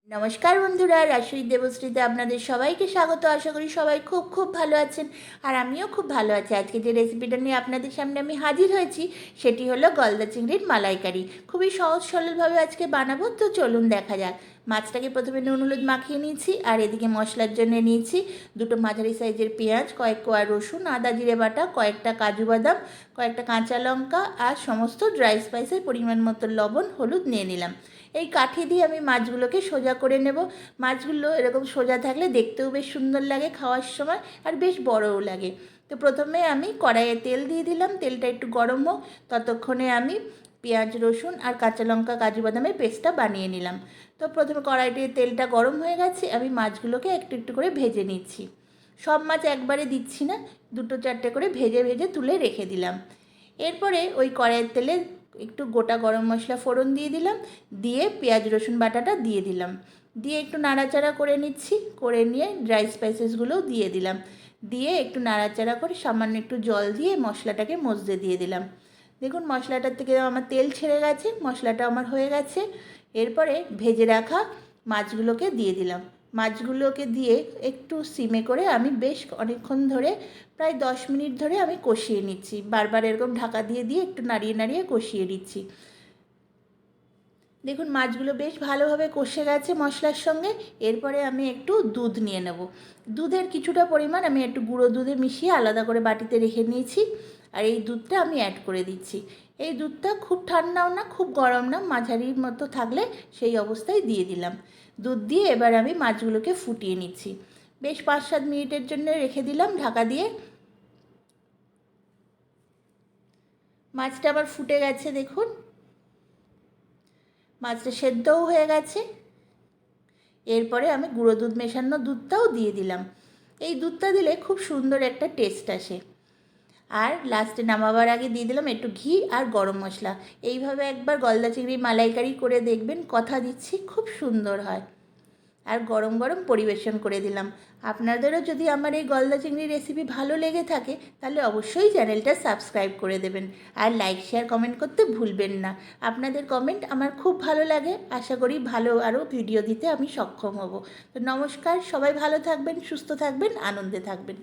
নমস্কার বন্ধুরা, রাজশরী দেবশ্রীতে আপনাদের সবাইকে স্বাগত। আশা করি সবাই খুব খুব ভালো আছেন, আর আমিও খুব ভালো আছি। আজকে যে রেসিপিটা নিয়ে আপনাদের সামনে আমি হাজির হয়েছি সেটি হলো গলদা চিংড়ির মালাইকারি। খুবই সহজ সরলভাবে আজকে বানাবো, তো চলুন দেখা যাক। মাছটাকে প্রথমে নুন হলুদ মাখিয়ে নিয়েছি, আর এদিকে মশলার জন্য নিয়েছি দুটো মাঝারি সাইজের পেঁয়াজ, কয়েক কোয়া রসুন, আদা জিরে বাটা, কয়েকটা কাজু বাদাম, কয়েকটা কাঁচা লঙ্কা, আর সমস্ত ড্রাই স্পাইসের পরিমাণ মতো লবণ হলুদ নিয়ে নিলাম। এই কাঠি দিয়ে আমি মাছগুলোকে সোজা করে নেব। মাছগুলো এরকম সোজা থাকলে দেখতেও বেশ সুন্দর লাগে খাওয়ার সময়, আর বেশ বড়ও লাগে। তো প্রথমে আমি কড়াইয়ে তেল দিয়ে দিলাম, তেলটা একটু গরম হোক ততক্ষণে আমি পেঁয়াজ রসুন আর কাঁচা লঙ্কা কাজু বাদামের পেস্টটা বানিয়ে নিলাম। তো প্রথমে কড়াইটির তেলটা গরম হয়ে গেছে, আমি মাছগুলোকে একটু একটু করে ভেজে নিচ্ছি। সব মাছ একবারে দিচ্ছি না, দুটো চারটে করে ভেজে ভেজে তুলে রেখে দিলাম। এরপরে ওই কড়াইয়ের তেলে একটু গোটা গরম মশলা ফোড়ন দিয়ে দিলাম, দিয়ে পেঁয়াজ রসুন বাটাটা দিয়ে দিলাম, দিয়ে একটু নাড়াচাড়া করে নিচ্ছি। করে নিয়ে ড্রাই স্পাইসেসগুলোও দিয়ে দিলাম, দিয়ে একটু নাড়াচাড়া করে সামান্য একটু জল দিয়ে মশলাটাকে মজতে দিয়ে দিলাম। দেখুন মশলাটার থেকে আমার তেল ছেড়ে গেছে, মশলাটা আমার হয়ে গেছে। এরপরে ভেজে রাখা মাছগুলোকে দিয়ে দিলাম। মাছগুলোকে দিয়ে একটু সিমে করে আমি বেশ অনেকক্ষণ ধরে, প্রায় 10 মিনিট ধরে আমি কষিয়ে নিচ্ছি। বারবার এরকম ঢাকা দিয়ে দিয়ে একটু নাড়িয়ে নাড়িয়ে কষিয়ে দিচ্ছি। দেখুন মাছগুলো বেশ ভালোভাবে কষে গেছে মশলার সঙ্গে। এরপরে আমি একটু দুধ নিয়ে নেব। দুধের কিছুটা পরিমাণ আমি একটু গুঁড়ো দুধে মিশিয়ে আলাদা করে বাটিতে রেখে নিয়েছি, আর এই দুধটা আমি অ্যাড করে দিচ্ছি। এই দুধটা খুব ঠান্ডাও না খুব গরম না, মাঝারির মতো থাকলে সেই অবস্থায় দিয়ে দিলাম। দুধ দিয়ে এবার আমি মাছগুলোকে ফুটিয়ে নিচ্ছি। বেশ 5-7 মিনিটের জন্য রেখে দিলাম ঢাকা দিয়ে। মাছটা আবার ফুটে গেছে দেখুন, মাছটা সেদ্ধও হয়ে গেছে। এরপরে আমি গুঁড়ো দুধ মেশানো দুধটাও দিয়ে দিলাম। এই দুধটা দিলে খুব সুন্দর একটা টেস্ট আসে। আর লাস্টে নামাবার আগে দিয়ে দিলাম একটু ঘি আর গরম মশলা। এইভাবে একবার গলদা চিংড়ি মালাইকারি করে দেখবেন, কথা দিচ্ছি খুব সুন্দর হয়। আর গরম গরম পরিবেশন করে দিলাম। আপনাদেরও যদি আমার এই গলদা চিংড়ির রেসিপি ভালো লেগে থাকে তাহলে অবশ্যই চ্যানেলটা সাবস্ক্রাইব করে দেবেন, আর লাইক শেয়ার কমেন্ট করতে ভুলবেন না। আপনাদের কমেন্ট আমার খুব ভালো লাগে, আশা করি ভালো আরও ভিডিও দিতে আমি সক্ষম হব। তো নমস্কার, সবাই ভালো থাকবেন, সুস্থ থাকবেন, আনন্দে থাকবেন।